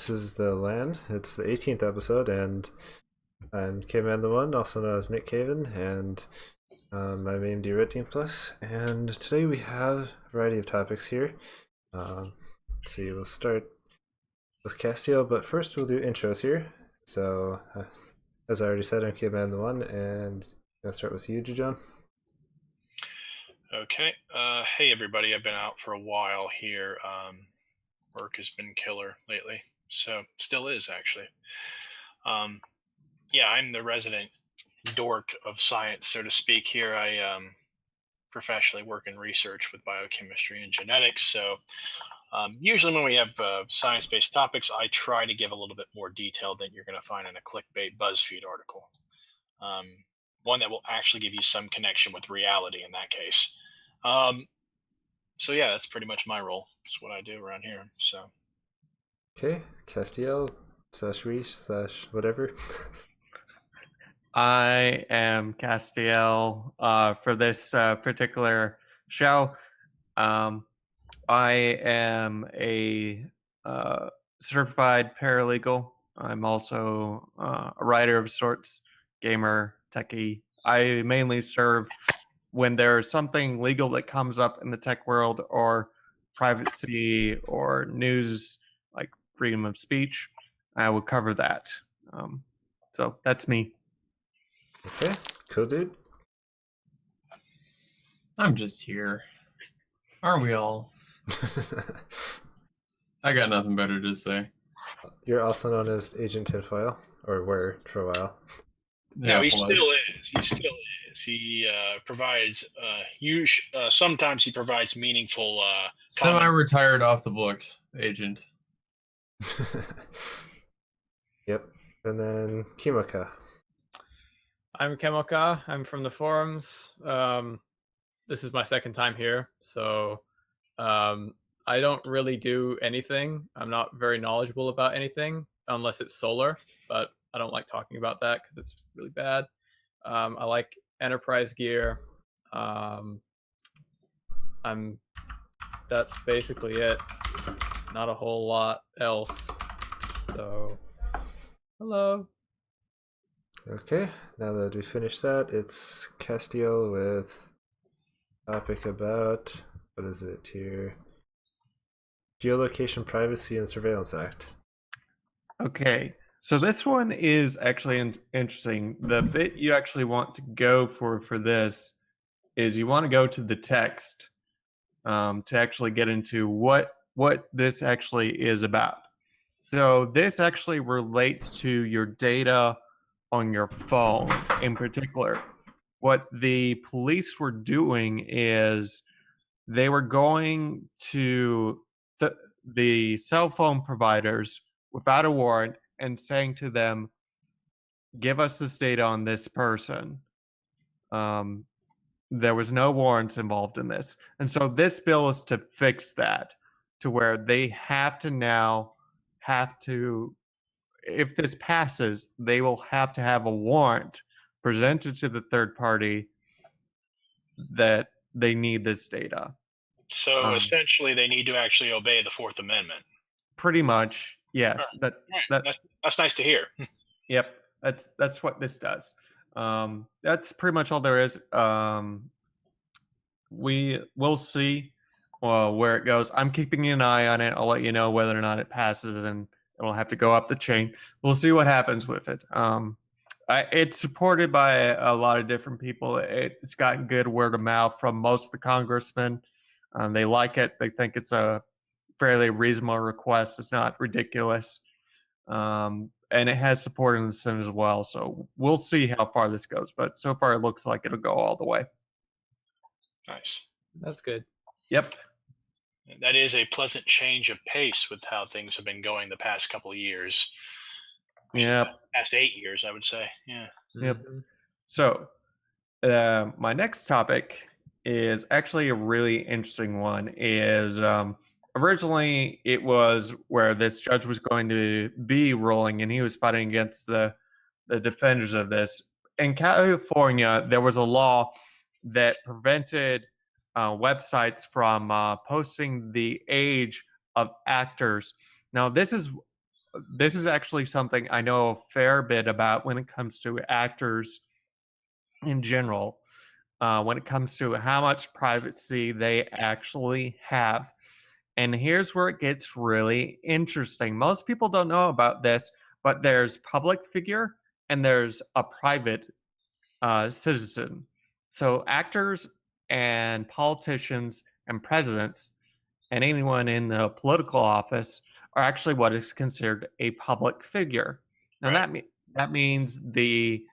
This is the LAN. It's the 18th episode, and I'm K-Man the One, also known as Nick Caven, and I'm AMD Red Team Plus. And today we have a variety of topics here. Let's see, we'll start with Castiel, but first we'll do intros here. So, as I already said, I'm K-Man the One, and I'll start with you, jajone. Okay. Hey, everybody. I've been out for a while here. Work has been killer lately. So, still is, actually. Yeah, I'm the resident dork of science, so to speak, here. I professionally work in research with biochemistry and genetics. So, usually when we have science-based topics, I try to give a little bit more detail than you're going to find in a clickbait BuzzFeed article. One that will actually give you some connection with reality in that case. So yeah, that's pretty much my role. That's what I do around here. So Okay, Castiel / Reese / whatever. I am Castiel for this particular show. I am a certified paralegal. I'm also a writer of sorts, gamer, techie. I mainly serve when there's something legal that comes up in the tech world, or privacy or news like freedom of speech. I will cover that. So that's me. Okay, cool, dude. I'm just here. Aren't we all? I got nothing better to say. You're also known as Agent Tinfoil, or were for a while. no, he plus. still is. He still is. He provides. Sometimes he provides meaningful. Semi-retired off the books agent. Yep, and then KemoKa. I'm KemoKa. I'm from the forums. This is my second time here, so I don't really do anything. I'm not very knowledgeable about anything unless it's solar, but I don't like talking about that because it's really bad. I like enterprise gear. That's basically it. Not a whole lot else. So, hello. Okay, now that we finished that, it's Castiel with topic about, what is it here? Geolocation, Privacy, and Surveillance Act. Okay, so this one is actually interesting. The bit you actually want to go for this is you want to go to the text to actually get into what this actually is about. So this actually relates to your data on your phone in particular. What the police were doing is they were going to the cell phone providers without a warrant and saying to them, give us this data on this person. There was no warrants involved in this. And so this bill is to fix that, to where they have to, if this passes, they will have to have a warrant presented to the third party that they need this data. So essentially, they need to actually obey the Fourth Amendment. Pretty much, yes. Right. That's nice to hear. Yep, that's what this does. That's pretty much all there is. We'll see where it goes. I'm keeping an eye on it. I'll let you know whether or not it passes, and it'll have to go up the chain. We'll see what happens with it. It's supported by a lot of different people. It's gotten good word of mouth from most of the congressmen. They like it. They think it's a fairly reasonable request. It's not ridiculous. And it has support in the Senate as well. So we'll see how far this goes. But so far, it looks like it'll go all the way. Nice. That's good. Yep. That is a pleasant change of pace with how things have been going the past couple of years. Yep. Past 8 years, I would say. Yeah. Yep. So my next topic is actually a really interesting one. Is originally it was where this judge was going to be ruling, and he was fighting against the defenders of this. In California, there was a law that prevented websites from posting the age of actors. Now, this is this is actually something I know a fair bit about when it comes to actors in general, when it comes to how much privacy they actually have. And here's where it gets really interesting. Most people don't know about this, but there's public figure and there's a private citizen. So actors and politicians and presidents and anyone in the political office are actually what is considered a public figure. Now Right. that means the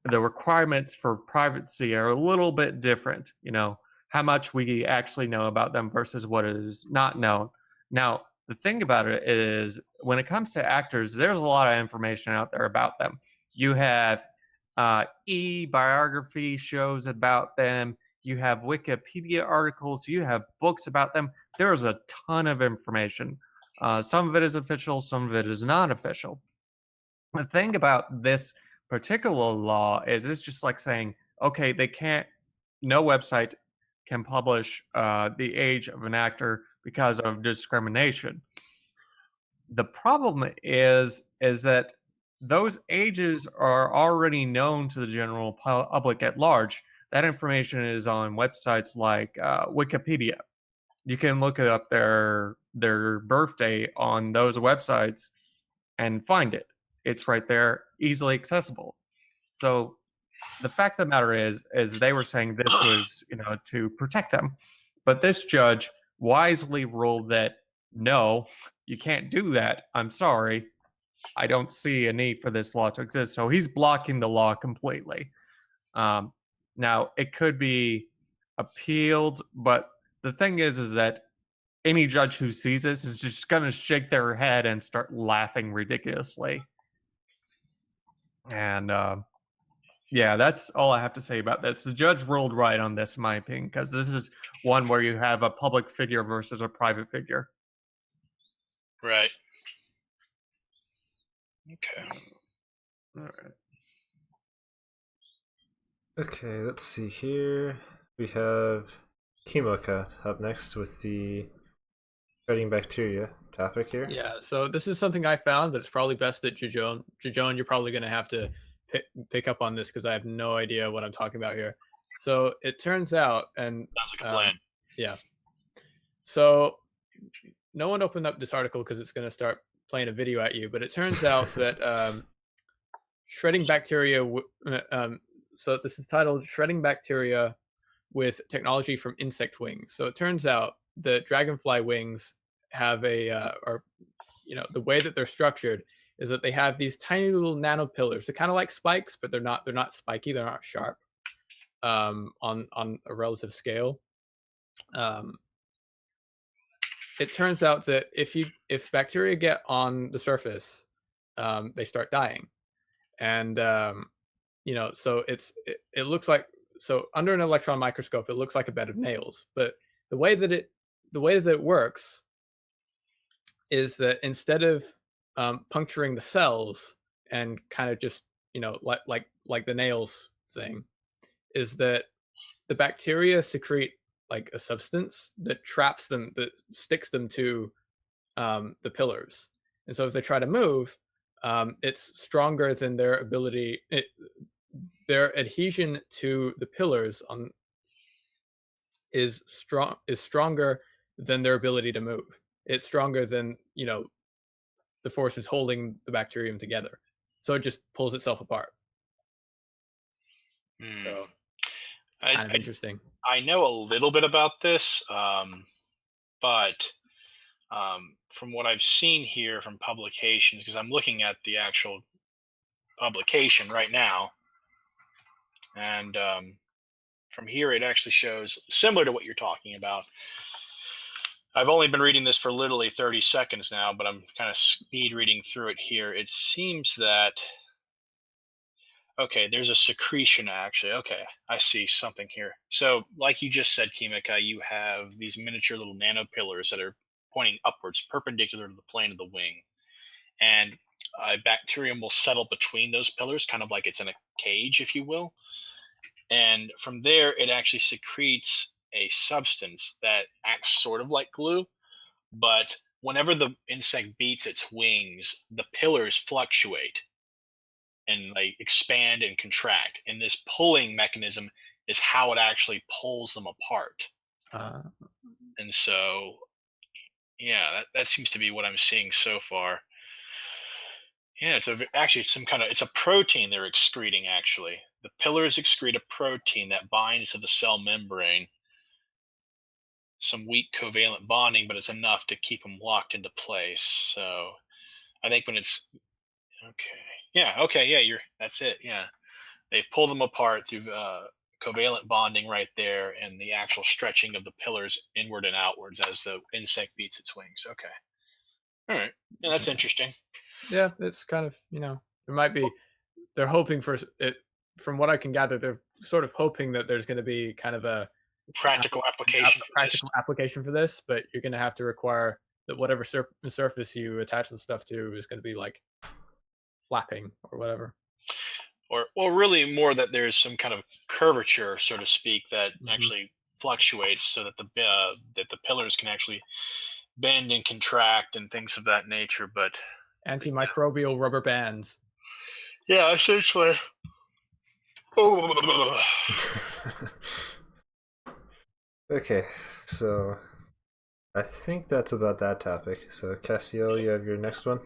the requirements for privacy are a little bit different. You know, how much we actually know about them versus what is not known. Now, the thing about it is, when it comes to actors, there's a lot of information out there about them. You have e-biography shows about them. You have Wikipedia articles. You have books about them. There is a ton of information. Some of it is official. Some of it is not official. The thing about this particular law is it's just like saying, okay, they can't, no website can publish the age of an actor because of discrimination. The problem is that those ages are already known to the general public at large. That information is on websites like Wikipedia. You can look up their birthday on those websites and find it. It's right there, easily accessible. So the fact of the matter is they were saying this was, you know, to protect them. But this judge wisely ruled that no, you can't do that. I'm sorry. I don't see a need for this law to exist. So he's blocking the law completely. Now it could be appealed, but the thing is that any judge who sees this is just going to shake their head and start laughing ridiculously. And yeah, that's all I have to say about this. The judge ruled right on this, in my opinion, because this is one where you have a public figure versus a private figure. Right. Okay. All right. Okay, let's see here. We have ChemoKa up next with the spreading bacteria topic here. Yeah, so this is something I found, but it's probably best that Jajone, you're probably going to have to pick up on this because I have no idea what I'm talking about here. So it turns out, and Sounds like a plan. yeah. So no one opened up this article because it's going to start playing a video at you, but it turns out that shredding bacteria. So this is titled "Shredding Bacteria with Technology from Insect Wings." So it turns out that dragonfly wings have or the way that they're structured is that they have these tiny little nanopillars. They're kind of like spikes, but they're not spiky. They're not sharp on a relative scale. It turns out that if bacteria get on the surface, they start dying, and so it looks like, so under an electron microscope it looks like a bed of nails, but the way that it works is that instead of puncturing the cells and kind of just like the nails thing, is that the bacteria secrete like a substance that traps them, that sticks them to the pillars, and so if they try to move, it's stronger than their ability. Their adhesion to the pillars is stronger than their ability to move. It's stronger than the forces holding the bacterium together, so it just pulls itself apart. So it's kind of interesting. I know a little bit about this, but from what I've seen here from publications, because I'm looking at the actual publication right now, and from here it actually shows similar to what you're talking about. I've only been reading this for literally 30 seconds now, but I'm kind of speed reading through it here. It seems that, okay, there's a secretion actually. Okay, I see something here. So like you just said, KemoKa, you have these miniature little nanopillars that are pointing upwards, perpendicular to the plane of the wing. And a bacterium will settle between those pillars, kind of like it's in a cage, if you will. And from there, it actually secretes a substance that acts sort of like glue. But whenever the insect beats its wings, the pillars fluctuate and like expand and contract. And this pulling mechanism is how it actually pulls them apart. Uh, And so, yeah, that seems to be what I'm seeing so far. Yeah, actually it's some kind of, it's a protein they're excreting. Actually, the pillars excrete a protein that binds to the cell membrane. Some weak covalent bonding, but it's enough to keep them locked into place. So I think when it's okay, yeah, that's it. Yeah, they pull them apart through covalent bonding right there, and the actual stretching of the pillars inward and outwards as the insect beats its wings. Okay, all right, yeah, that's interesting. yeah, it's kind of, it might be, they're hoping for it, from what I can gather, they're sort of hoping that there's going to be kind of a Practical application. practical application for this, but you're going to have to require that whatever surface you attach the stuff to is going to be like flapping or whatever. Or really more that there's some kind of curvature, so to speak, that Mhm. actually fluctuates so that the pillars can actually bend and contract and things of that nature. But Antimicrobial rubber bands. yeah, essentially. Okay, so I think that's about that topic. So Castiel, you have your next one.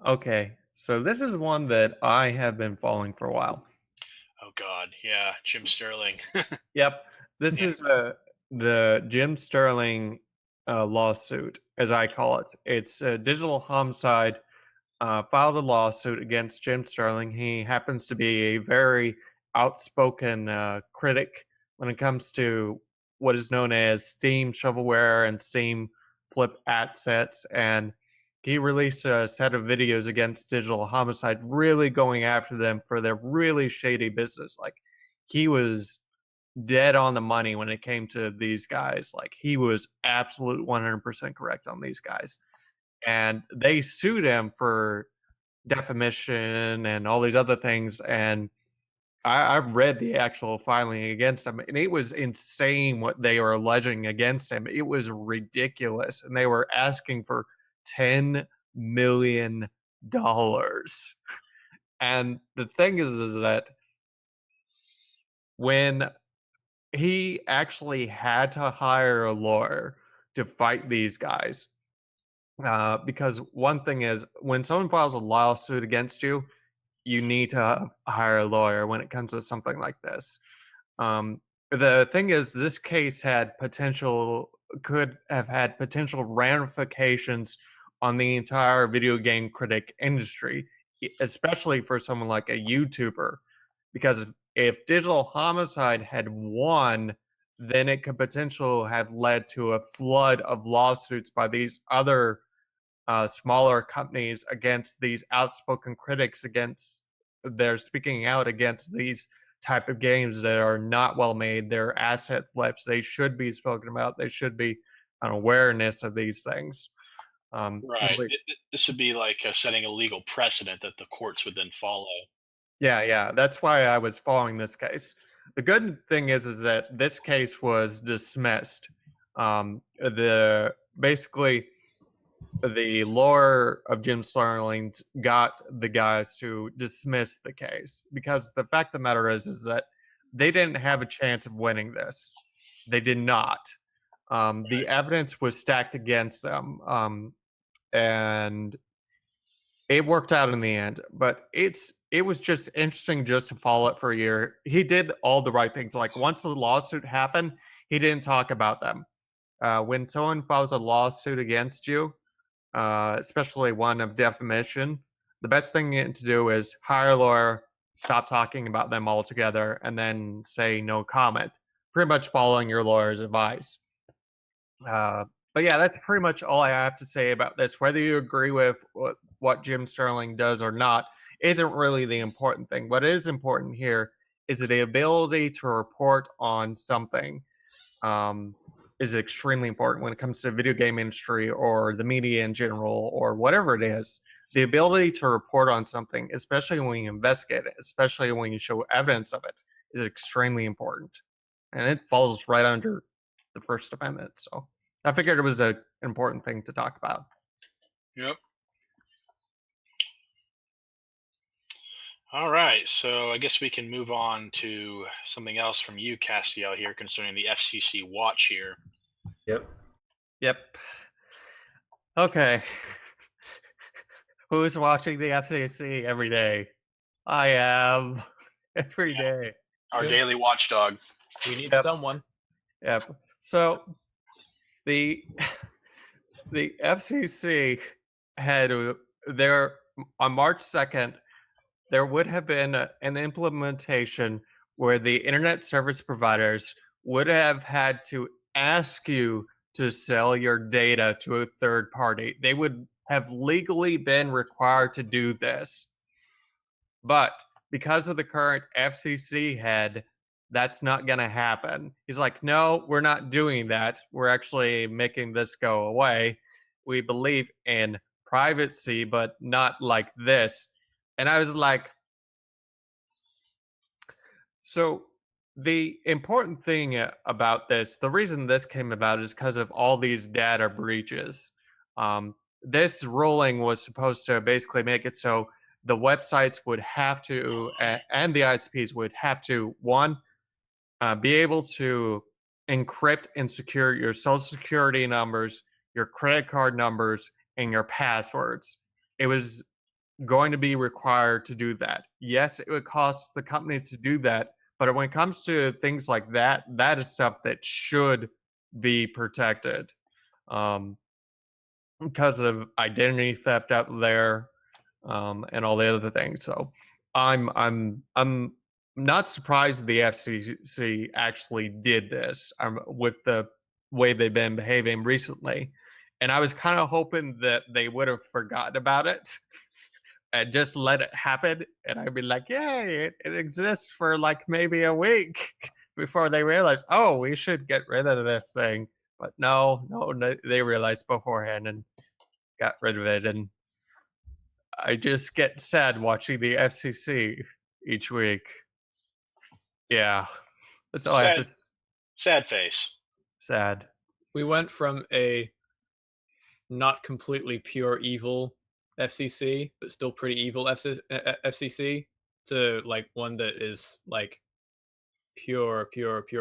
Okay, so this is one that I have been following for a while. Oh God, yeah, Jim Sterling. Yep, this Yeah. is the Jim Sterling lawsuit, as I call it. It's Digital Homicide filed a lawsuit against Jim Sterling. He happens to be a very outspoken critic when it comes to what is known as Steam shovelware and Steam flip assets. And he released a set of videos against Digital Homicide, really going after them for their really shady business. Like, he was dead on the money when it came to these guys. Like, he was absolute 100% correct on these guys. And they sued him for defamation and all these other things. And I've read the actual filing against him, and it was insane what they were alleging against him. It was ridiculous. And they were asking for $10 million. And the thing is that when he actually had to hire a lawyer to fight these guys, because one thing is, when someone files a lawsuit against you, you need to hire a lawyer when it comes to something like this. The thing is, this case could have had potential ramifications on the entire video game critic industry, especially for someone like a YouTuber. Because if Digital Homicide had won, then it could potentially have led to a flood of lawsuits by these other smaller companies against these outspoken critics. They're speaking out against these type of games that are not well made. They're asset flips. They should be spoken about. They should be an awareness of these things. Right. This would be like setting a legal precedent that the courts would then follow. Yeah. That's why I was following this case. The good thing is that this case was dismissed. Basically, the lawyer of Jim Sterling got the guys to dismiss the case, because the fact of the matter is that they didn't have a chance of winning this. They did not. The evidence was stacked against them, and it worked out in the end. But it was just interesting just to follow it for a year. He did all the right things. Like, once the lawsuit happened, he didn't talk about them. When someone files a lawsuit against you, especially one of defamation, the best thing to do is hire a lawyer, stop talking about them altogether, and then say no comment. Pretty much following your lawyer's advice. But yeah, that's pretty much all I have to say about this. Whether you agree with what Jim Sterling does or not isn't really the important thing. What is important here is the ability to report on something. Is extremely important when it comes to the video game industry or the media in general or whatever it is. The ability to report on something, especially when you investigate it, especially when you show evidence of it, is extremely important. And it falls right under the First Amendment. So I figured it was a important thing to talk about. Yep. All right, so I guess we can move on to something else from you, Castiel, here concerning the FCC watch here. Yep. Yep. Okay. Who's watching the FCC every day? I am every day. Our Good. daily watchdog. We need Yep. someone. Yep. So the FCC had there on March 2nd, there would have been an implementation where the internet service providers would have had to ask you to sell your data to a third party. They would have legally been required to do this. But because of the current FCC head, that's not going to happen. He's like, no, we're not doing that. We're actually making this go away. We believe in privacy, but not like this. And I was like, so the important thing about this, the reason this came about is because of all these data breaches. This ruling was supposed to basically make it so the websites would have to, and the ISPs would have to, one, be able to encrypt and secure your social security numbers, your credit card numbers, and your passwords. It was going to be required to do that. Yes, it would cost the companies to do that, but when it comes to things like that, that is stuff that should be protected because of identity theft out there and all the other things. So I'm not surprised the FCC actually did this with the way they've been behaving recently. And I was kind of hoping that they would have forgotten about it and just let it happen. And I'd be like, yay, it exists for like maybe a week before they realize, oh, we should get rid of this thing. But no, they realized beforehand and got rid of it. And I just get sad watching the FCC each week. Yeah. That's all I have to Sad face. Sad. We went from a not completely pure evil FCC, but still pretty evil FCC to like one that is like pure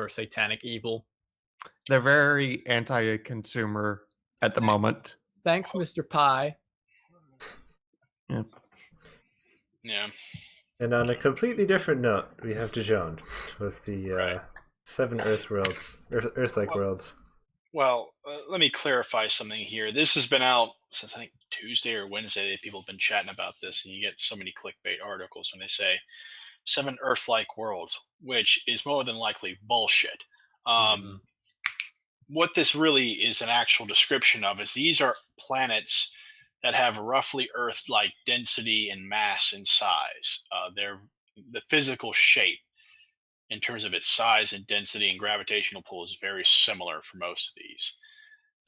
satanic evil. They're very anti-consumer at the moment. Thanks, Mr. Pie. Yeah. Yeah. And on a completely different note, we have jajone with the 7 Earthlike worlds. Well, let me clarify something here. This has been out since I think Tuesday or Wednesday. People have been chatting about this, and you get so many clickbait articles when they say 7 Earth-like worlds, which is more than likely bullshit. What this really is an actual description of is these are planets that have roughly Earth-like density and mass and size. They're the physical shape in terms of its size and density and gravitational pull is very similar for most of these.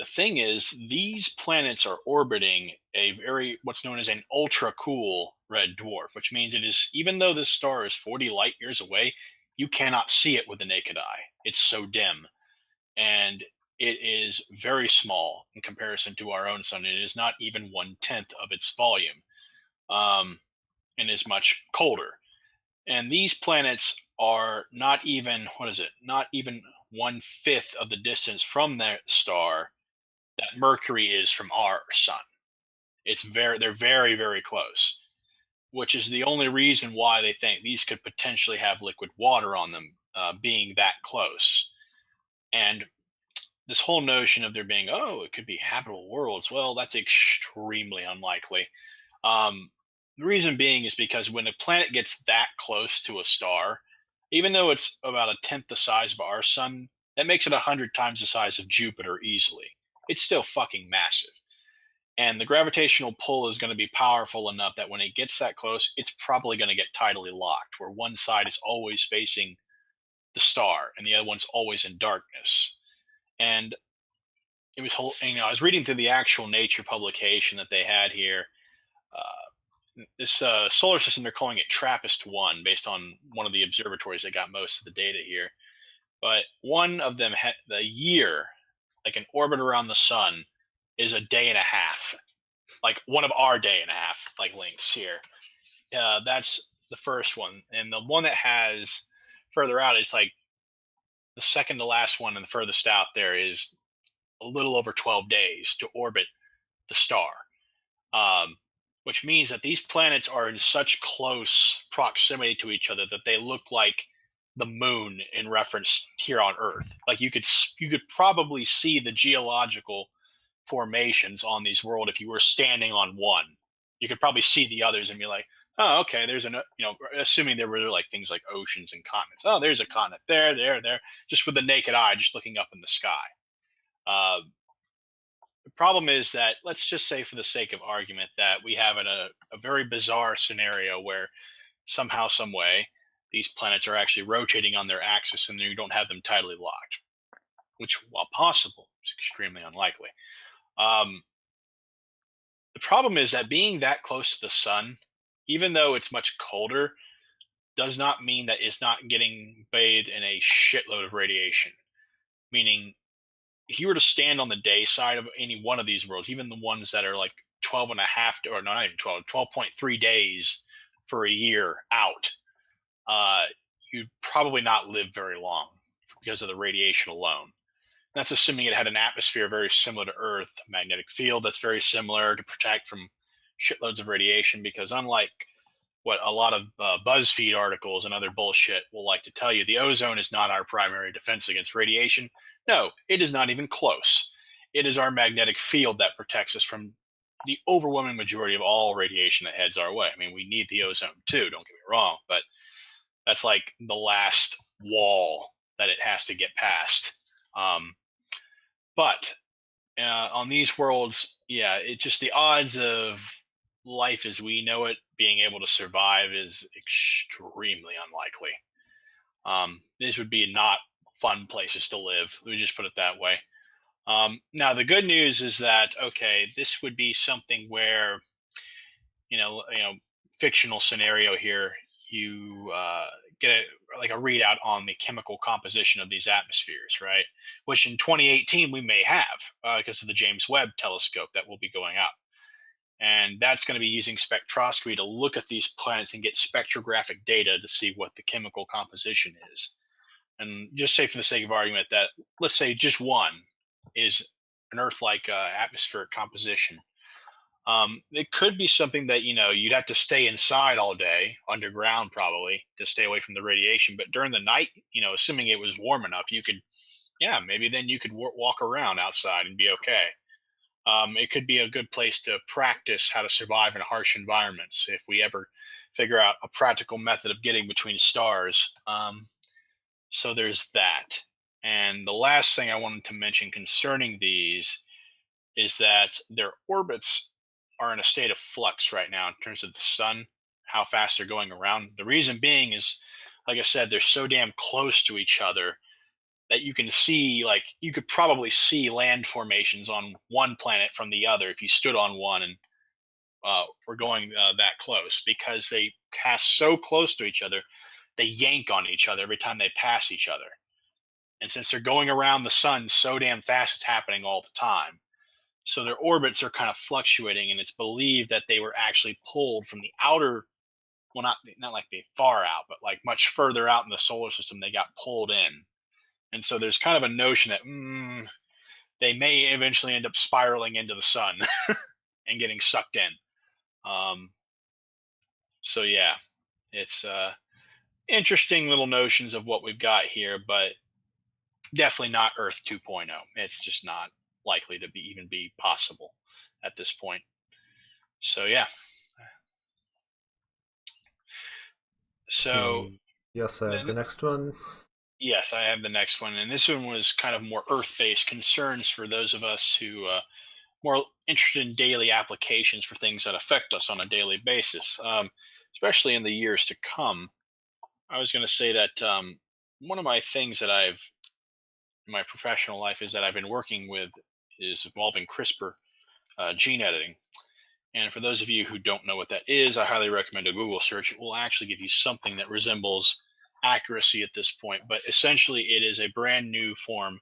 The thing is, these planets are orbiting a very what's known as an ultra cool red dwarf, which means it is, even though this star is 40 light years away, you cannot see it with the naked eye. It's so dim. And it is very small in comparison to our own sun. It is not even 1/10 of its volume, and is much colder. And these planets are not even, not even 1/5 of the distance from that star that Mercury is from our sun. They're very, very close, which is the only reason why they think these could potentially have liquid water on them, being that close. And this whole notion of there being, it could be habitable worlds, well, that's extremely unlikely. The reason being is because when a planet gets that close to a star, even though it's about 1/10 the size of our sun, that makes it 100 times the size of Jupiter easily. It's still fucking massive. And the gravitational pull is going to be powerful enough that when it gets that close, it's probably going to get tidally locked, where one side is always facing the star and the other one's always in darkness. And it was I was reading through the actual Nature publication that they had here. This solar system, they're calling it TRAPPIST-1, based on one of the observatories that got most of the data here. But one of them had the year, like an orbit around the sun, is a day and a half, like one of our day and a half like lengths here. That's the first one, and the one that has further out is like the second to last one, and the furthest out there is a little over 12 days to orbit the star, um, which means that these planets are in such close proximity to each other that they look like the moon in reference here on Earth. Like you could probably see the geological formations on these worlds if you were standing on one. You could probably see the others and be like, oh, okay, there's assuming there were like things like oceans and continents. Oh, there's a continent there, just with the naked eye, just looking up in the sky. The problem is that, let's just say for the sake of argument, that we have a very bizarre scenario where somehow, some way, these planets are actually rotating on their axis and you don't have them tidally locked, which, while possible, is extremely unlikely. The problem is that being that close to the sun, even though it's much colder, does not mean that it's not getting bathed in a shitload of radiation. Meaning, if you were to stand on the day side of any one of these worlds, even the ones that are like 12 and a half, or not even 12, 12.3 days for a year out, you'd probably not live very long because of the radiation alone. That's assuming it had an atmosphere very similar to Earth, a magnetic field that's very similar to protect from shitloads of radiation, because unlike what a lot of BuzzFeed articles and other bullshit will like to tell you, the ozone is not our primary defense against radiation. No, it is not even close. It is our magnetic field that protects us from the overwhelming majority of all radiation that heads our way. I mean, we need the ozone too, don't get me wrong, but that's like the last wall that it has to get past. But on these worlds, yeah, it just, the odds of life as we know it being able to survive is extremely unlikely. These would be not fun places to live. We just put it that way. Now, the good news is that, okay, this would be something where, fictional scenario here, you get like a readout on the chemical composition of these atmospheres, right? Which in 2018 we may have because of the James Webb telescope that will be going up. And that's going to be using spectroscopy to look at these planets and get spectrographic data to see what the chemical composition is. And just say, for the sake of argument, that let's say just one is an Earth-like atmospheric composition. It could be something that, you'd have to stay inside all day, underground probably, to stay away from the radiation. But during the night, assuming it was warm enough, you could, maybe then you could walk around outside and be okay. It could be a good place to practice how to survive in harsh environments if we ever figure out a practical method of getting between stars. So there's that. And the last thing I wanted to mention concerning these is that their orbits are in a state of flux right now in terms of the sun, how fast they're going around. The reason being is, like I said, they're so damn close to each other that you can see, like, you could probably see land formations on one planet from the other if you stood on one and were going that close, because they pass so close to each other, they yank on each other every time they pass each other. And since they're going around the sun so damn fast, it's happening all the time. So their orbits are kind of fluctuating, and it's believed that they were actually pulled from the outer, well, not like the far out, but like much further out in the solar system, they got pulled in. And so there's kind of a notion that they may eventually end up spiraling into the sun and getting sucked in. So yeah, it's interesting little notions of what we've got here, but definitely not Earth 2.0. It's just not likely to even be possible at this point. So yeah. So yes, I have the next one. Yes, I have the next one, and this one was kind of more Earth-based concerns for those of us who more interested in daily applications for things that affect us on a daily basis, especially in the years to come. I was going to say that one of my things that in my professional life is that I've been working with is involving CRISPR gene editing. And for those of you who don't know what that is, I highly recommend a Google search. It will actually give you something that resembles accuracy at this point, but essentially it is a brand new form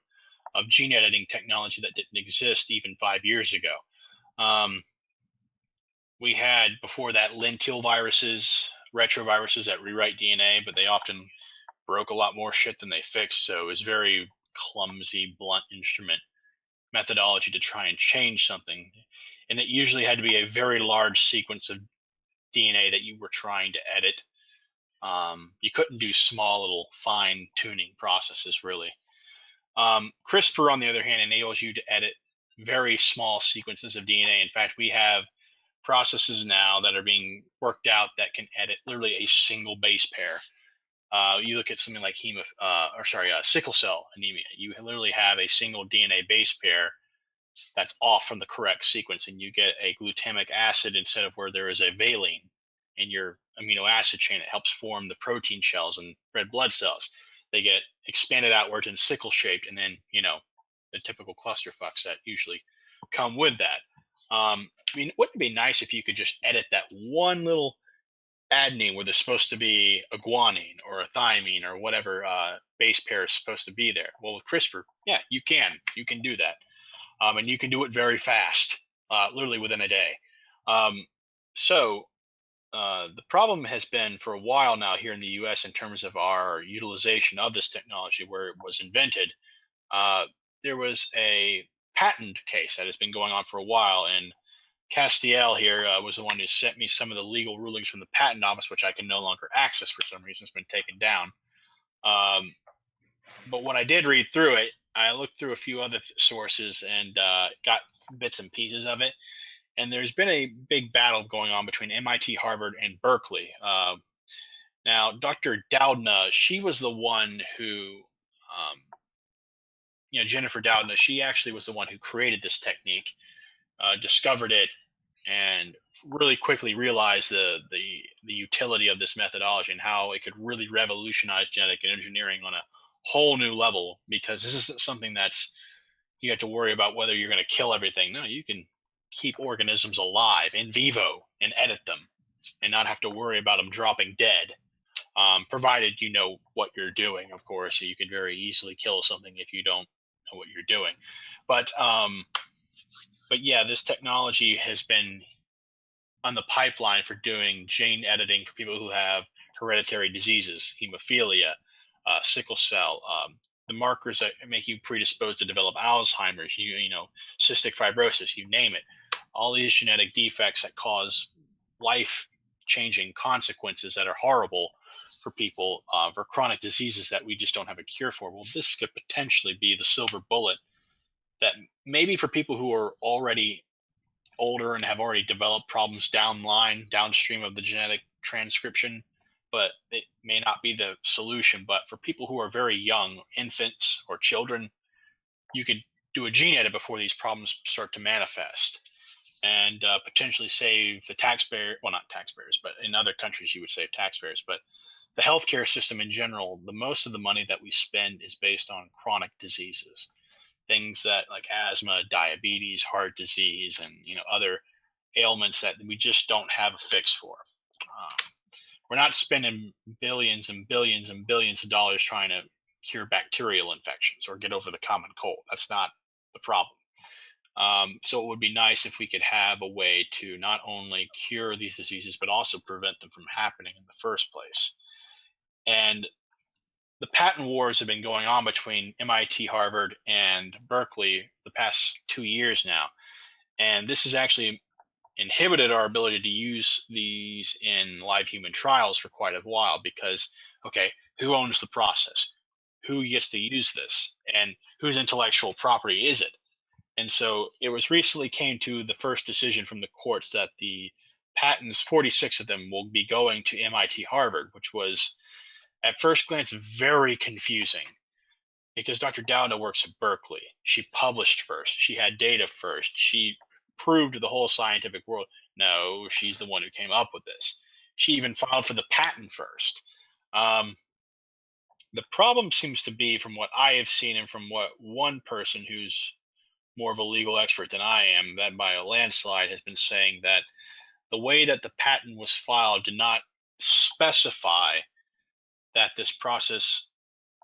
of gene editing technology that didn't exist even 5 years ago. We had before that lentil viruses, retroviruses that rewrite DNA, but they often broke a lot more shit than they fixed. So it was very clumsy, blunt instrument methodology to try and change something. And it usually had to be a very large sequence of DNA that you were trying to edit. You couldn't do small little fine tuning processes really. CRISPR, on the other hand, enables you to edit very small sequences of DNA. In fact, we have processes now that are being worked out that can edit literally a single base pair. You look at something like sickle cell anemia. You literally have a single DNA base pair that's off from the correct sequence, and you get a glutamic acid instead of where there is a valine in your amino acid chain. It helps form the protein shells and red blood cells. They get expanded outwards and sickle shaped, and then the typical cluster fucks that usually come with that. Wouldn't it be nice if you could just edit that one little adenine where there's supposed to be a guanine or a thymine or whatever base pair is supposed to be there? Well, with CRISPR, yeah, you can do that. And you can do it very fast, literally within a day. So the problem has been for a while now here in the U.S. in terms of our utilization of this technology where it was invented. There was a patent case that has been going on for a while, and Castiel here was the one who sent me some of the legal rulings from the patent office, which I can no longer access for some reason. It's been taken down. But when I did read through it, I looked through a few other sources and got bits and pieces of it. And there's been a big battle going on between MIT, Harvard, and Berkeley. Now, Dr. Doudna, she was the one who, Jennifer Doudna, she actually was the one who created this technique, discovered it, and really quickly realized the utility of this methodology and how it could really revolutionize genetic engineering on a whole new level, because this isn't something that's you have to worry about whether you're going to kill everything. No, you can keep organisms alive in vivo and edit them and not have to worry about them dropping dead, provided you know what you're doing, of course. You could very easily kill something if you don't know what you're doing. But yeah, this technology has been on the pipeline for doing gene editing for people who have hereditary diseases, hemophilia, sickle cell, the markers that make you predisposed to develop Alzheimer's, cystic fibrosis, you name it. All these genetic defects that cause life-changing consequences that are horrible for people, for chronic diseases that we just don't have a cure for. Well, this could potentially be the silver bullet that maybe for people who are already older and have already developed problems downstream of the genetic transcription, but it may not be the solution. But for people who are very young, infants or children, you could do a gene edit before these problems start to manifest, and potentially save the taxpayer. Well, not taxpayers, but in other countries you would save taxpayers. But the healthcare system in general, the most of the money that we spend is based on chronic diseases. Things that like asthma, diabetes, heart disease, and other ailments that we just don't have a fix for. We're not spending billions and billions and billions of dollars trying to cure bacterial infections or get over the common cold. That's not the problem. So it would be nice if we could have a way to not only cure these diseases, but also prevent them from happening in the first place. And the patent wars have been going on between MIT, Harvard, and Berkeley the past 2 years now. And this has actually inhibited our ability to use these in live human trials for quite a while because, okay, who owns the process? Who gets to use this? And whose intellectual property is it? And so it was recently came to the first decision from the courts that the patents, 46 of them, will be going to MIT, Harvard, which was at first glance very confusing because Dr. Doudna works at Berkeley. She published first. She had data first. She proved to the whole scientific world, no, she's the one who came up with this. She even filed for the patent first. The problem seems to be, from what I have seen and from what one person who's more of a legal expert than I am, that by a landslide, has been saying that the way that the patent was filed did not specify that this process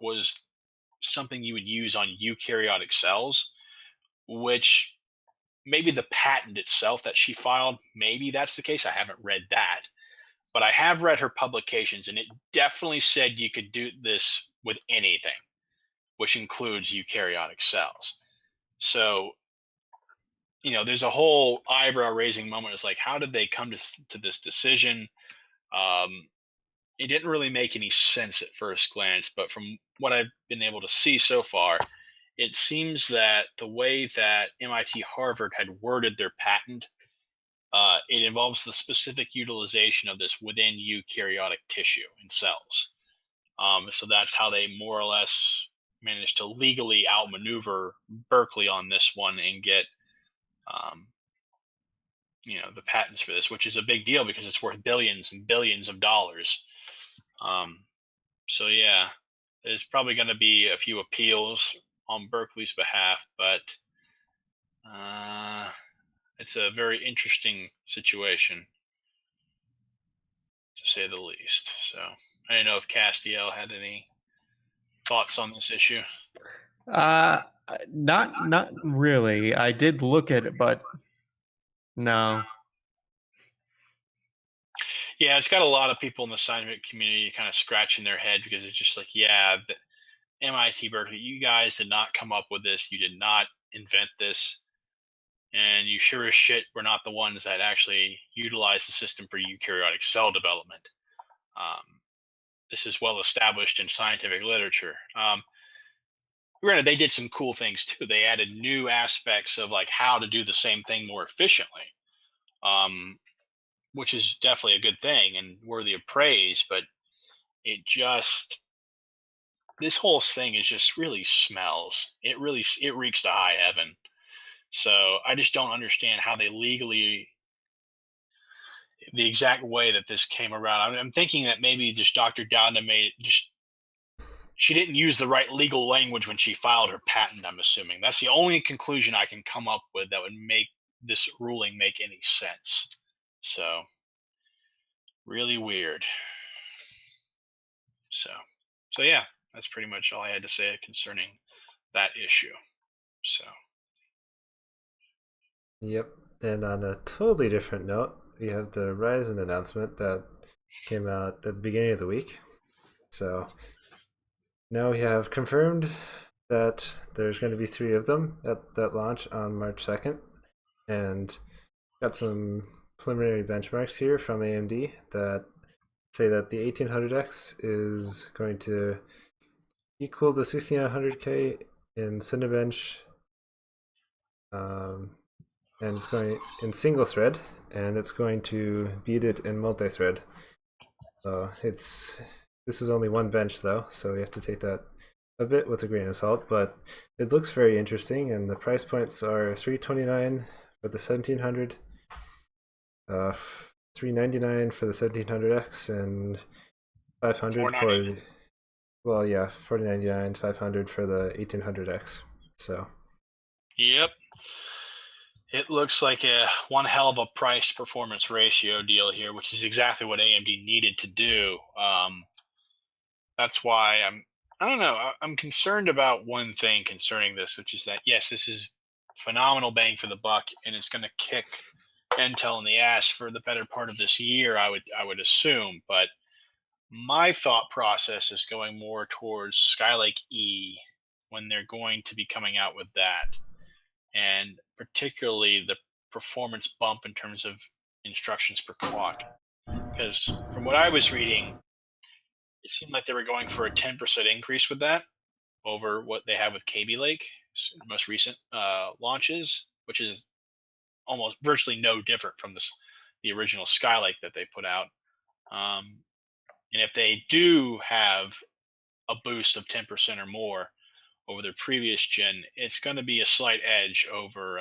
was something you would use on eukaryotic cells, which maybe the patent itself that she filed, maybe that's the case. I haven't read that, but I have read her publications, and it definitely said you could do this with anything, which includes eukaryotic cells. So, there's a whole eyebrow raising moment. It's like, how did they come to this decision? It didn't really make any sense at first glance, but from what I've been able to see so far, it seems that the way that MIT Harvard had worded their patent, it involves the specific utilization of this within eukaryotic tissue and cells. So that's how they more or less managed to legally outmaneuver Berkeley on this one and get, the patents for this, which is a big deal because it's worth billions and billions of dollars. So yeah, there's probably going to be a few appeals on Berkeley's behalf, but it's a very interesting situation, to say the least. So I don't know if Castiel had any thoughts on this issue. Not really. I did look at it, but no. Yeah, it's got a lot of people in the scientific community kind of scratching their head because it's just like, yeah, MIT Berkeley, you guys did not come up with this. You did not invent this. And you sure as shit were not the ones that actually utilized the system for eukaryotic cell development. This is well established in scientific literature. Granted, they did some cool things too. They added new aspects of like how to do the same thing more efficiently, which is definitely a good thing and worthy of praise. But this whole thing is just really smells. It reeks to high heaven. So I just don't understand how they legally, the exact way that this came around. I'm thinking that maybe just Dr. Downa she didn't use the right legal language when she filed her patent, I'm assuming. That's the only conclusion I can come up with that would make this ruling make any sense. So, really weird. So yeah, that's pretty much all I had to say concerning that issue. So. Yep. And on a totally different note, we have the Ryzen announcement that came out at the beginning of the week. So now we have confirmed that there's going to be 3 of them that launch on March 2nd. And got some preliminary benchmarks here from AMD that say that the 1800X is going to equal the 6900K in Cinebench, and it's going in single thread, and it's going to beat it in multi-thread. So this is only one bench though, so we have to take that a bit with a grain of salt, but it looks very interesting, and the price points are $329 for the 1700, $399 for the 1700X, and $500 for $499, $500 for the 1800X. So Yep. It looks like one hell of a price performance ratio deal here, which is exactly what AMD needed to do. That's why I'm concerned about one thing concerning this, which is that, yes, this is phenomenal bang for the buck, and it's going to kick Intel in the ass for the better part of this year, I would assume. But my thought process is going more towards Skylake E when they're going to be coming out with that, and particularly the performance bump in terms of instructions per clock. Because from what I was reading, it seemed like they were going for a 10% increase with that over what they have with Kaby Lake, most recent launches, which is almost virtually no different from the original Skylake that they put out. And if they do have a boost of 10% or more over their previous gen, it's going to be a slight edge over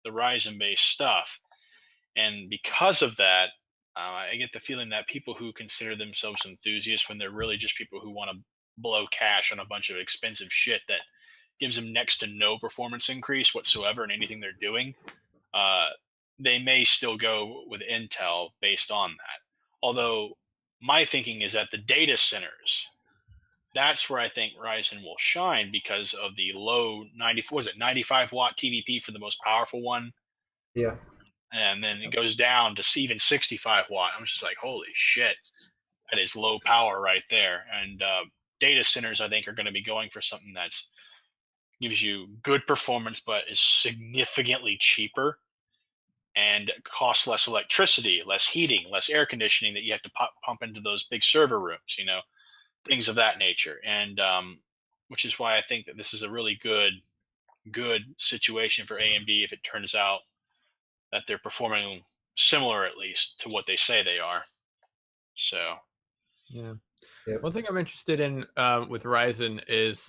the Ryzen-based stuff. And because of that, I get the feeling that people who consider themselves enthusiasts when they're really just people who want to blow cash on a bunch of expensive shit that gives them next to no performance increase whatsoever in anything they're doing, they may still go with Intel based on that. Although my thinking is that the data centers that's where I think Ryzen will shine because of the low 95 watt TDP for the most powerful one, Yeah. and then it goes down to even 65 watt. I'm just like, holy shit, that is low power right there. And data centers, I think, are going to be going for something that's gives you good performance, but is significantly cheaper and costs less electricity, less heating, less air conditioning that you have to pump into those big server rooms. Things of that nature. And which is why I think that this is a really good situation for AMD if it turns out that they're performing similar, at least, to what they say they are. So Yeah. Yep. One thing I'm interested in with Ryzen is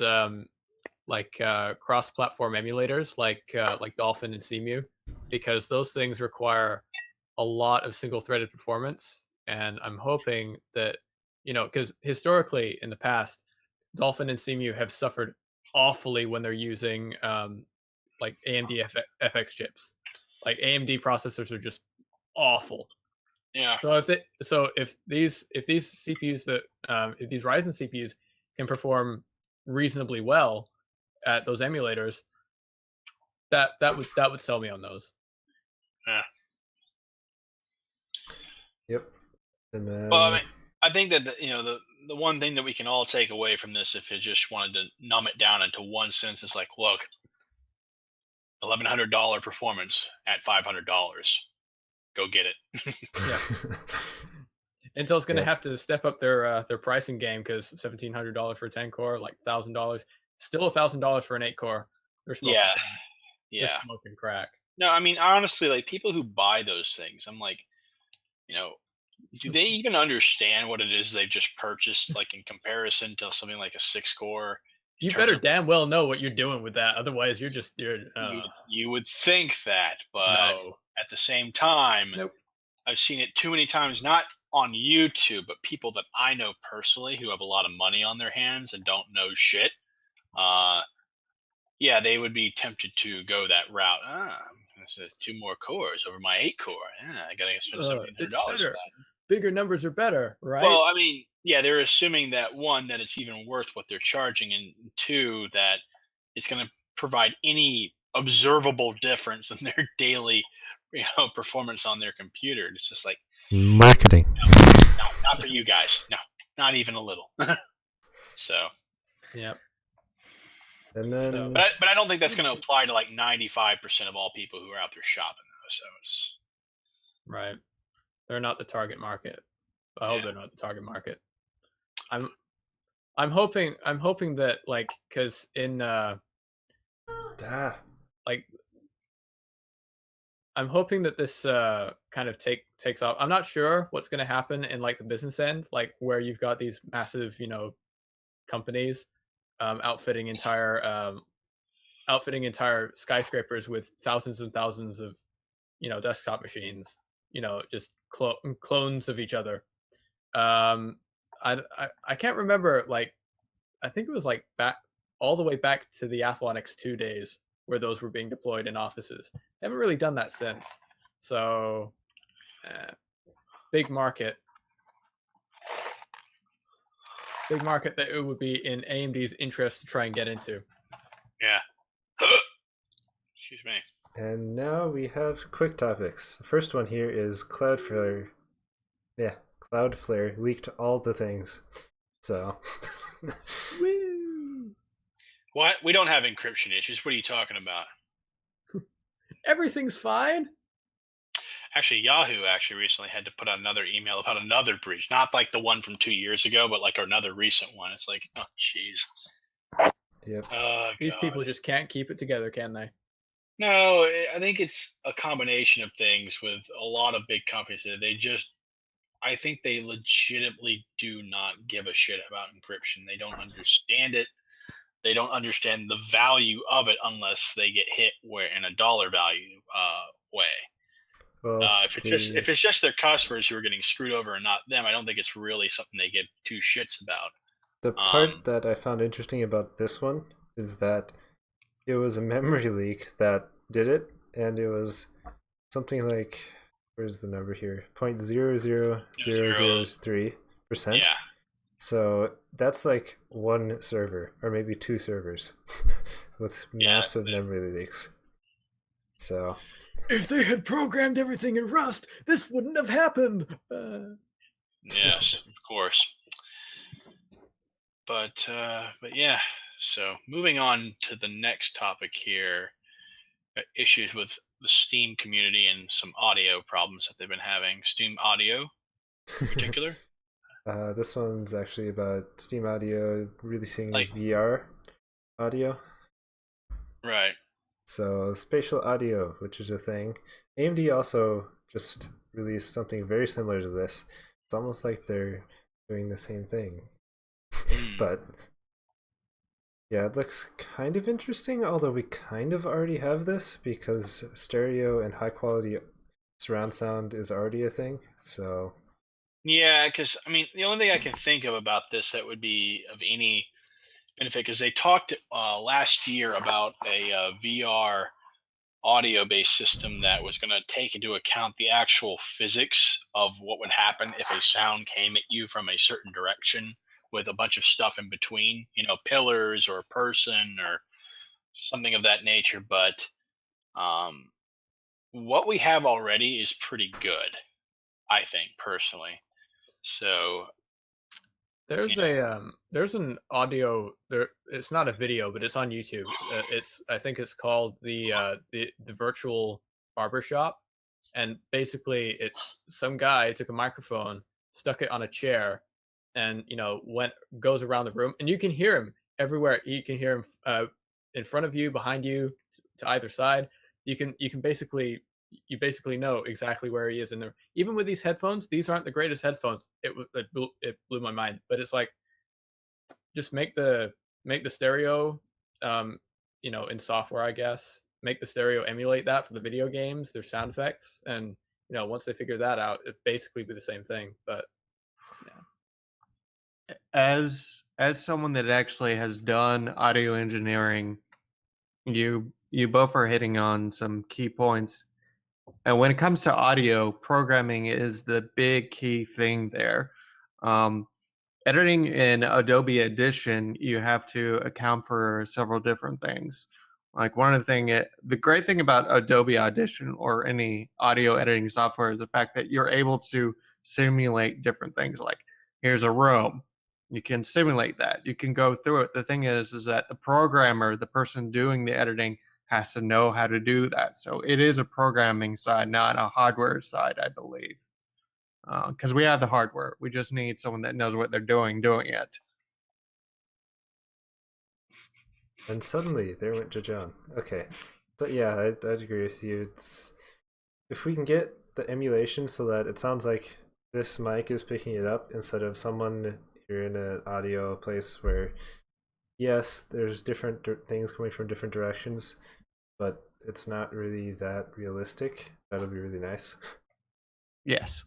cross-platform emulators like Dolphin and CMU, because those things require a lot of single-threaded performance, and I'm hoping that because historically in the past, Dolphin and CMU have suffered awfully when they're using like AMD FX chips. Like AMD processors are just awful. yeah, So if these CPUs that if these Ryzen CPUs can perform reasonably well at those emulators, that would sell me on those. yeah. Yep. And then Well, I think that the one thing that we can all take away from this, if you just wanted to numb it down into one sentence, is like, look, $1,100 performance at $500. Go get it. Yeah. Intel's going to Yeah. have to step up their pricing game, because $1,700 for a 10 core, like $1,000, still $1,000 for an 8 core. They're smoking. Yeah, Crack. yeah. They're smoking crack. No, I mean, honestly, like, people who buy those things, I'm like, do they even understand what it is they've just purchased, like, in comparison to something like a 6 core? You better damn well know what you're doing with that. Otherwise, you're You would think that, but no. at the same time, Nope. I've seen it too many times, not on YouTube, but people that I know personally who have a lot of money on their hands and don't know shit. Yeah, they would be tempted to go that route. This is 2 more cores over my 8 core. I gotta spend $1,700 It's for better. that. Bigger numbers are better, right? Well, I mean, yeah, they're assuming that, one, that it's even worth what they're charging, and two, that it's going to provide any observable difference in their daily, performance on their computer. It's just like, marketing. no, not for you guys. No, not even a little. So, Yep. And then but I don't think that's going to apply to like 95% of all people who are out there shopping, though. So it's Right. They're not the target market. I hope they're not the target market. I'm hoping that, like, because in like, I'm hoping that this kind of takes off. I'm not sure what's going to happen in, like, the business end, like where you've got these massive companies outfitting entire skyscrapers with thousands and thousands of desktop machines, just clones of each other. I can't remember, like, I think it was like back all the way back to the Athlon X2 days where those were being deployed in offices. They haven't really done that since. So big market that it would be in AMD's interest to try and get into. Yeah. Excuse me. And now we have quick topics. The first one here is Cloudflare. Yeah, Cloudflare leaked all the things. So. Woo! What? We don't have encryption issues. What are you talking about? Everything's fine. Actually, Yahoo recently had to put out another email about another breach, not like the one from 2 years ago, but like another recent one. It's like, oh, jeez. Yep. These people just can't keep it together, can they? No, I think it's a combination of things with a lot of big companies. I think they legitimately do not give a shit about encryption. They don't understand it. They don't understand the value of it unless they get hit in a dollar value way. Well, if it's just their customers who are getting screwed over and not them, I don't think it's really something they give two shits about. The part that I found interesting about this one is that it was a memory leak that did it, and it was something like, where's the number here? 0.00003%. Yeah. So that's like one server or maybe two servers with massive memory leaks. So If they had programmed everything in Rust, this wouldn't have happened. Yes, of course. But yeah. So moving on to the next topic here, issues with the Steam community and some audio problems that they've been having. Steam audio, in particular. This one's actually about Steam Audio releasing Like- VR audio. Right. So spatial audio, which is a thing. AMD also just released something very similar to this. It's almost like they're doing the same thing. But yeah, it looks kind of interesting, although we kind of already have this because stereo and high quality surround sound is already a thing. So Yeah, because I mean, the only thing I can think of about this that would be of any benefit, because they talked last year about a VR audio-based system that was going to take into account the actual physics of what would happen if a sound came at you from a certain direction with a bunch of stuff in between, pillars or a person or something of that nature. But what we have already is pretty good, I think, personally. So There's there's an audio there. It's not a video, but it's on YouTube. I think it's called the virtual barbershop, and basically it's some guy took a microphone, stuck it on a chair, and goes around the room, and you can hear him everywhere. You can hear him in front of you, behind you, to either side. You basically know exactly where he is in there. Even with these headphones, these aren't the greatest headphones. It blew my mind, but it's like, just make the stereo, in software, I guess. Make the stereo emulate that for the video games, their sound effects, and once they figure that out, it basically be the same thing. But yeah. As someone that actually has done audio engineering, you both are hitting on some key points. And when it comes to audio, programming is the big key thing there. Editing in Adobe Audition, you have to account for several different things. Like the great thing about Adobe Audition or any audio editing software is the fact that you're able to simulate different things. Like, here's a room. You can simulate that. You can go through it. The thing is that the programmer, the person doing the editing, has to know how to do that. So it is a programming side, not a hardware side, I believe. Because we have the hardware. We just need someone that knows what they're doing it. and suddenly there went jajone. Okay, but yeah, I'd agree with you. It's if we can get the emulation so that it sounds like this mic is picking it up instead of someone, you're in an audio place where yes, there's different things coming from different directions, but it's not really that realistic. That'll be really nice. Yes.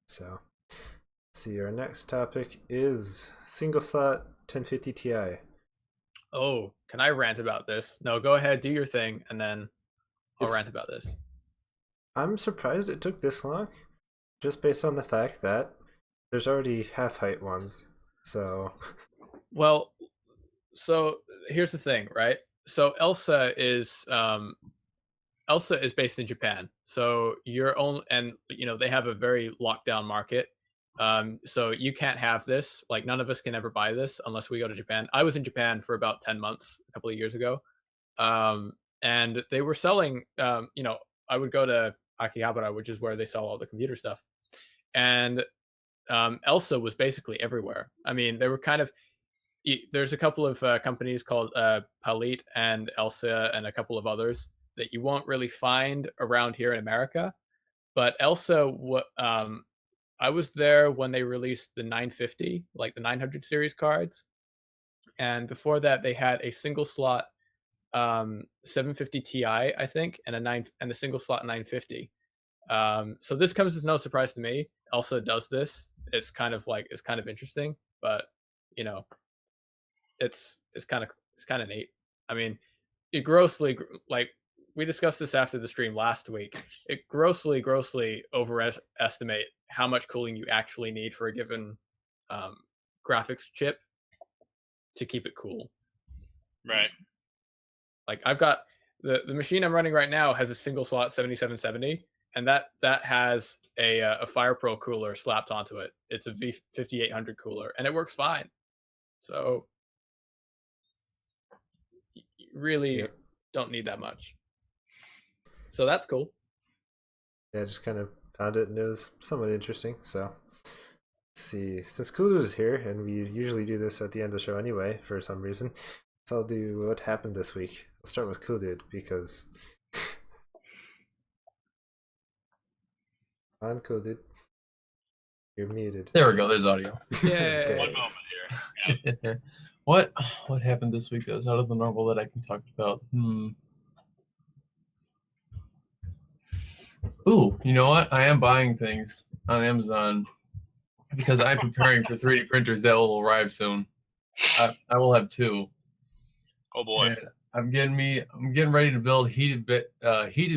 So, let's see, our next topic is single slot 1050 Ti. Oh, can I rant about this? No, go ahead, do your thing, and then I'll rant about this. I'm surprised it took this long, just based on the fact that there's already half height ones. So, well, so here's the thing, right? So Elsa is based in Japan. So you're only, and they have a very locked down market. So you can't have this. Like, none of us can ever buy this unless we go to Japan. I was in Japan for about 10 months a couple of years ago. And they were selling, I would go to Akihabara, which is where they sell all the computer stuff. And Elsa was basically everywhere. I mean, they were kind of, there's a couple of companies called Palit and Elsa and a couple of others that you won't really find around here in America. But Elsa, I was there when they released the 950, like the 900 series cards. And before that, they had a single slot 750 Ti, I think, and a single slot 950. So this comes as no surprise to me. Elsa does this. It's kind of interesting, but it's kind of neat. I mean, it grossly, like, we discussed this after the stream last week. It grossly overestimate how much cooling you actually need for a given graphics chip to keep it cool. Right. Like I've got the machine I'm running right now has a single slot 7770, and that has a FirePro cooler slapped onto it. It's a V5800 cooler, and it works fine. So you really don't need that much. So that's cool. Yeah, I just kind of found it and it was somewhat interesting. So let's see. Since Kulu is here, and we usually do this at the end of the show anyway, for some reason, so I'll do what happened this week. I'll start with Kulu because on Kulu, you're muted. There we go. There's audio. Yeah. Okay. One moment here. What happened this week that was out of the normal that I can talk about? Ooh, you know what? I am buying things on Amazon because I'm preparing for 3D printers that will arrive soon. I will have 2. Oh boy. And I'm getting ready to build heated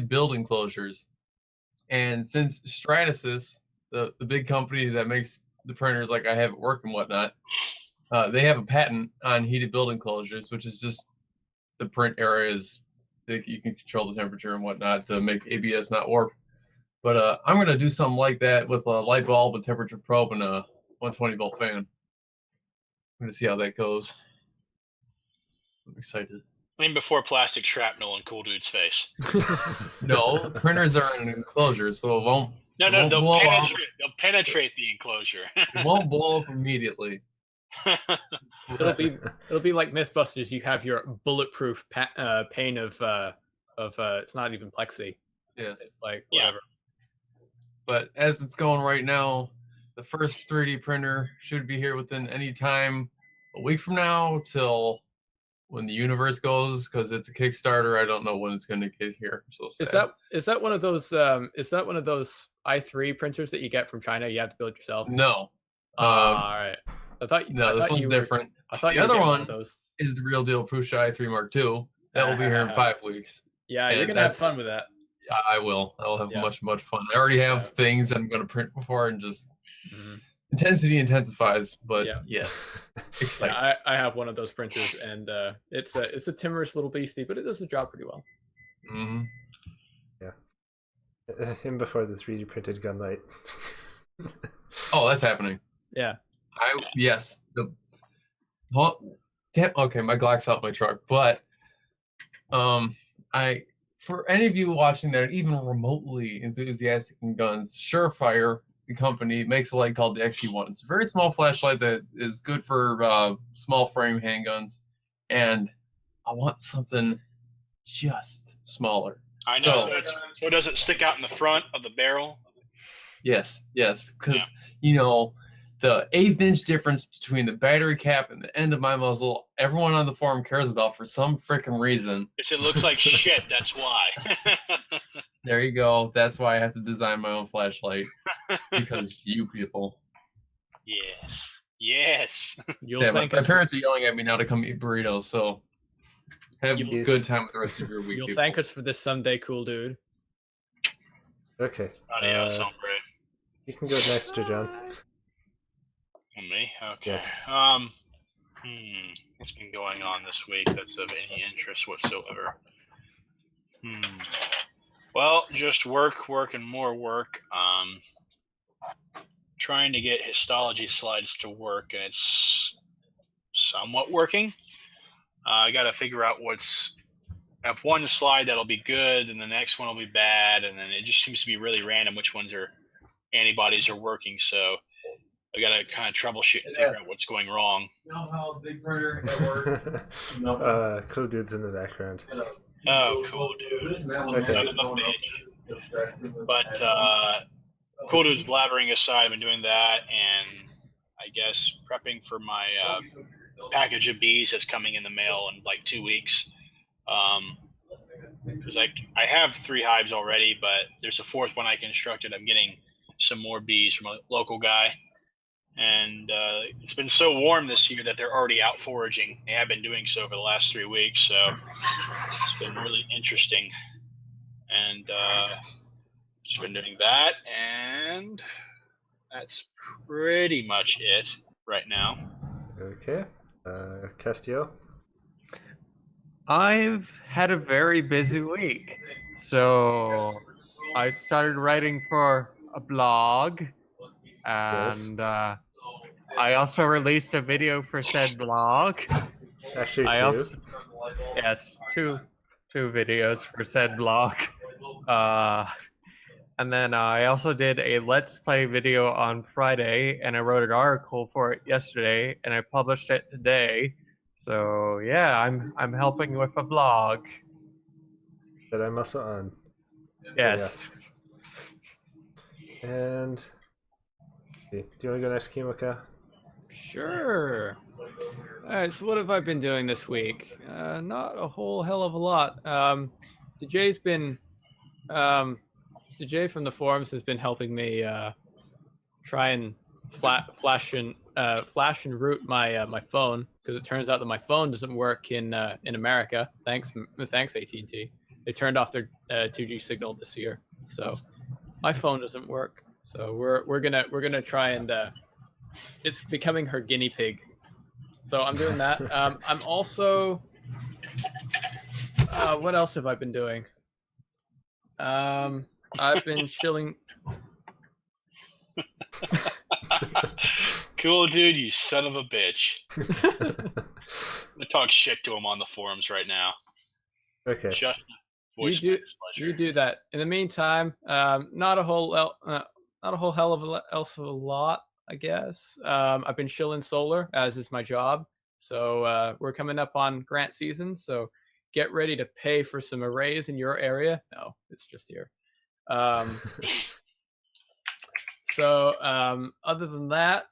build enclosures. And since Stratasys, the big company that makes the printers like I have at work and whatnot, they have a patent on heated build enclosures, which is just the print areas that you can control the temperature and whatnot to make ABS not warp. But I'm going to do something like that with a light bulb, a temperature probe, and a 120 volt fan. I'm going to see how that goes. I'm excited. I mean, before plastic shrapnel in Cool Dude's face. No, printers are in an enclosure, so it won't. No, won't they'll blow penetrate. up. They'll penetrate the enclosure. It won't blow up immediately. It'll be like Mythbusters. You have your bulletproof pane of it's not even plexi. Yes. It's like Yeah. whatever. But as it's going right now, the first 3D printer should be here within any time a week from now till when the universe goes, because it's a Kickstarter. I don't know when it's going to get here. I'm so sad. Is that one of those i3 printers that you get from China? You have to build it yourself. No. All right. I thought This one's different. I thought the you were other getting one of those. is the real deal Prusa i3 Mark II. That will be here in 5 weeks. Yeah, And you're gonna have that's- fun with that. I will. I will have Yeah. much fun. I already have Yeah. things I'm going to print before, and just Mhm. intensity intensifies. But Yeah. yes, exciting. Yeah, I have one of those printers, and it's a timorous little beastie, but it does the job pretty well. Mm-hmm. Him before the 3D printed gun light. Oh, that's happening. Yeah. Yes. Okay, my Glock's out my truck, but for any of you watching that are even remotely enthusiastic in guns, Surefire, the company, makes a light called the XE1. It's a very small flashlight that is good for small frame handguns, and I want something just smaller. I know. So- So does it stick out in the front of the barrel? Yes, because the 1/8 inch difference between the battery cap and the end of my muzzle, everyone on the forum cares about for some freaking reason. If it looks like shit, that's why. There you go. That's why I have to design my own flashlight, because you people. Yes. You'll Yeah, thank my us. parents are yelling at me now to come eat burritos, so have a Yes. good time with the rest of your week. You'll people. thank us for this someday, cool dude. Okay. Adios, hombre. You can go next, John. Me? Okay. Yes. What's been going on this week that's of any interest whatsoever? Well, just work, and more work. Trying to get histology slides to work, and it's somewhat working. I got to figure out I have one slide that'll be good, and the next one will be bad, and then it just seems to be really random which ones are antibodies are working. So I got to kind of troubleshoot and figure out what's going wrong. You know how big printer at work? Cool dude's in the background. Oh, cool dude. But cool dude's blabbering aside. I've been doing that, and I guess prepping for my package of bees that's coming in the mail in like 2 weeks. Because I have 3 hives already, but there's a 4th one I constructed. I'm getting some more bees from a local guy, and it's been so warm this year that they're already out foraging. They have been doing so for the last 3 weeks, so it's been really interesting. And just been doing that, and that's pretty much it. right now. Okay. Castiel. I've had a very busy week. So I started writing for a blog, and I also released a video for said blog. Actually, I two. also, yes, two videos for said blog. And then I also did a Let's Play video on Friday, and I wrote an article for it yesterday, and I published it today. So yeah, I'm helping with a blog. That I'm also on. Yes. And do you want to go next, KemoKa? Sure. All right. So what have I been doing this week? Not a whole hell of a lot. The Jay's been, the Jay from the forums has been helping me try and flash and route my my phone, because it turns out that my phone doesn't work in America. Thanks AT&T. They turned off their 2G signal this year, so my phone doesn't work. So we're gonna try and it's becoming her guinea pig. So I'm doing that. I'm also what else have I been doing? I've been chilling. Cool, dude, you son of a bitch. I'm gonna talk shit to him on the forums right now. Okay. Just voice You my do displeasure. you do that. In the meantime, not a whole hell of a lot, I guess. I've been chilling solar, as is my job. So we're coming up on grant season, so get ready to pay for some arrays in your area. No, it's just here. Other than that,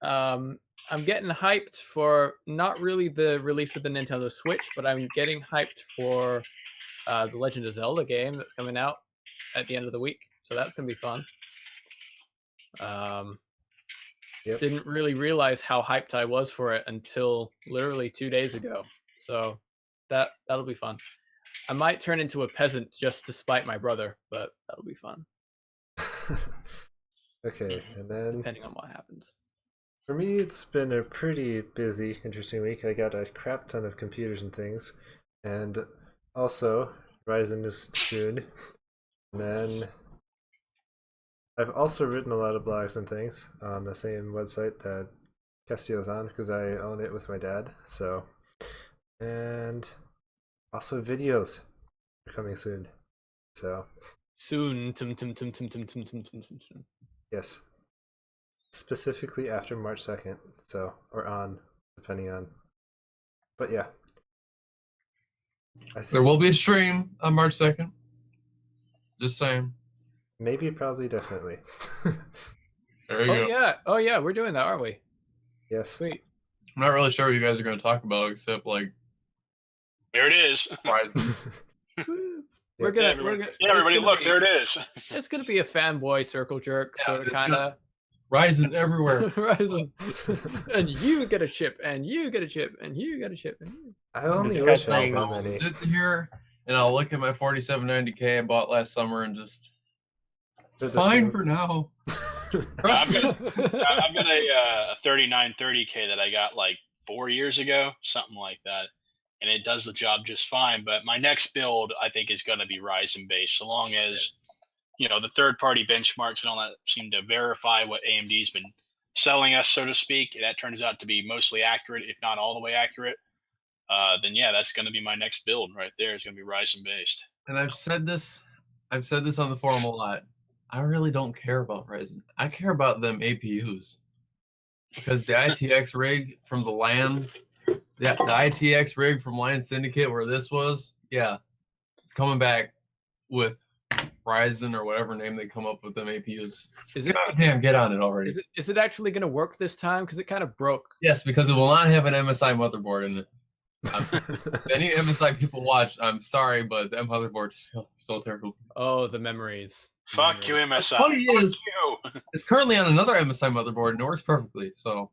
I'm getting hyped for not really the release of the Nintendo Switch, but I'm getting hyped for the Legend of Zelda game that's coming out at the end of the week. So that's gonna be fun. Yep. Didn't really realize how hyped I was for it until literally 2 days ago. So that'll be fun. I might turn into a peasant just to spite my brother, but that'll be fun, Okay, and then depending on what happens. for me, it's been a pretty busy, interesting week. I got a crap ton of computers and things, and also Ryzen is soon. And then I've also written a lot of blogs and things on the same website that Castiel's on, because I own it with my dad. So, and also videos are coming soon. So Soon. Tum, tum, tum, tum, tum, tum, tum, tum, tum, tum. yes, specifically after March 2nd. So, or on, depending on. But yeah. There will be a stream on March 2nd. Just saying. Maybe, probably, definitely. There you go. Yeah. Oh yeah, we're doing that, aren't we? Yes. Sweet. I'm not really sure what you guys are going to talk about, except like There it is. Ryzen. We're Yeah, gonna everybody, look, there it is. It's gonna be a fanboy circle jerk Yeah, sort of it's kind of. Ryzen everywhere. Ryzen. And you get a chip, and you get a chip, and you get a chip. And you... I only wish I Disgusting. had I that will many. sit here and I'll look at my 4790K I bought last summer and just, it's They're the fine same. for now. I've Trust me. got a 3930K that I got like 4 years ago, something like that, and it does the job just fine. But my next build, I think, is going to be Ryzen based, so long as the third-party benchmarks and all that seem to verify what AMD's been selling us, so to speak. And that turns out to be mostly accurate, if not all the way accurate. Then yeah, that's going to be my next build right there. It's going to be Ryzen based. And I've said this on the forum a lot. I really don't care about Ryzen. I care about them APUs. Because the ITX rig from the LAN, the ITX rig from LAN Syndicate where this was, yeah, it's coming back with Ryzen or whatever name they come up with them APUs. Is it- Damn, get on it already. Is it actually gonna work this time? Because it kind of broke. Yes, because it will not have an MSI motherboard in it. If any MSI people watch, I'm sorry, but that motherboard just feels so terrible. Oh, the memories. Fuck you, MSI. funny Fuck is- you. It's currently on another MSI motherboard and it works perfectly. So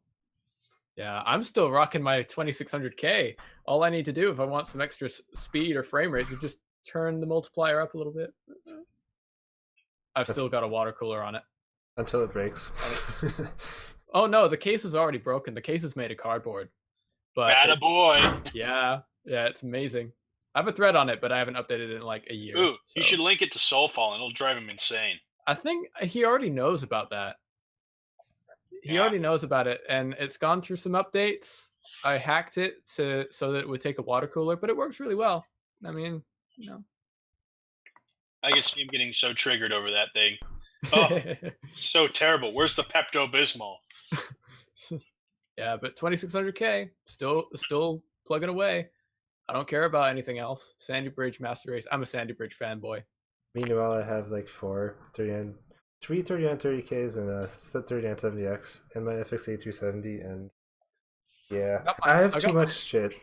Yeah, I'm still rocking my 2600K. All I need to do if I want some extra speed or frame rates is just turn the multiplier up a little bit. I've still got a water cooler on it. Until it breaks. Oh no, the case is already broken. The case is made of cardboard. But Attaboy. yeah, it's amazing. I have a thread on it, but I haven't updated it in like a year. Ooh, you so. should link it to Soulfall, and it'll drive him insane. I think he already knows about that. He Yeah. already knows about it, and it's gone through some updates. I hacked it so that it would take a water cooler, but it works really well. I mean, you know. I can see him getting so triggered over that thing. Oh, so terrible. Where's the Pepto-Bismol? Yeah, but 2600K still plugging away. I don't care about anything else. Sandy Bridge Master Race. I'm a Sandy Bridge fanboy. Meanwhile, I have like three 3930Ks and a set 3970X and my FX 370, and yeah, I have too much shit.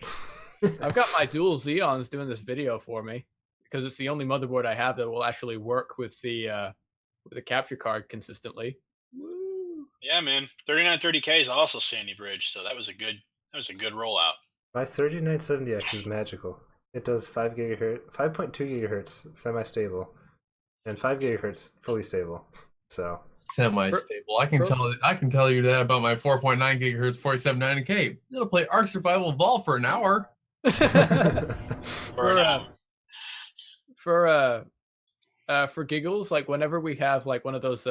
I've got my dual Xeons doing this video for me because it's the only motherboard I have that will actually work with the capture card consistently. Woo. Yeah, man. 3930K is also Sandy Bridge, so that was a good rollout. My 3970X is magical. It does 5.2 gigahertz semi-stable, and 5 gigahertz fully stable. So semi-stable. I can tell you that about my 4.9 gigahertz 4790K. It'll play Ark Survival Evolved for an hour. For giggles, like whenever we have like one of those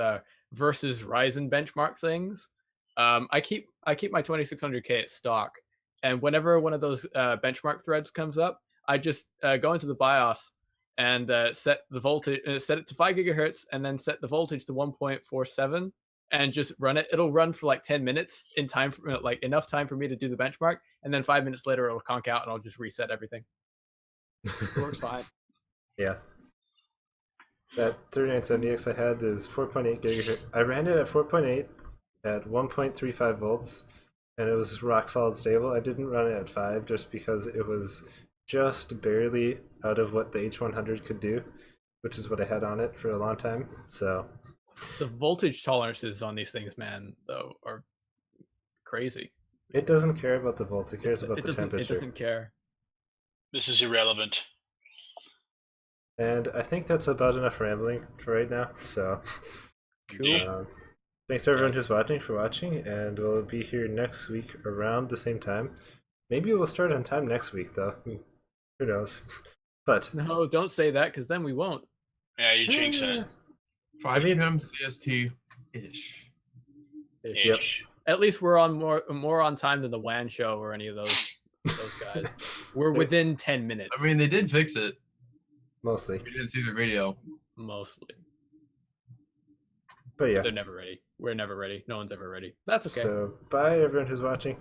versus Ryzen benchmark things, I keep my 2600K at stock, and whenever one of those benchmark threads comes up, I just go into the BIOS and set the voltage, set it to 5 gigahertz, and then set the voltage to 1.47, and just run it. It'll run for like 10 minutes in time, for, like enough time for me to do the benchmark, and then 5 minutes later it'll conk out, and I'll just reset everything. It works fine. Yeah. That 3970X I had is 4.8 gigahertz. I ran it at 4.8 at 1.35 volts, and it was rock solid stable. I didn't run it at 5 just because it was just barely out of what the H100 could do, which is what I had on it for a long time. So the voltage tolerances on these things, man, though, are crazy. It doesn't care about the volts. It cares about the temperature. It doesn't care. This is irrelevant. And I think that's about enough rambling for right now. So cool. Thanks everyone who's watching, and we'll be here next week around the same time. Maybe we'll start on time next week, though. Who knows? But no, don't say that, because then we won't. Yeah, you jinx it. 5 p.m. CST ish. Yep. At least we're on more on time than the WAN show or any of those guys. We're within 10 minutes. I mean, they did fix it. Mostly. We didn't see the video. Mostly. But yeah. They're never ready. We're never ready. No one's ever ready. That's okay. So bye everyone who's watching.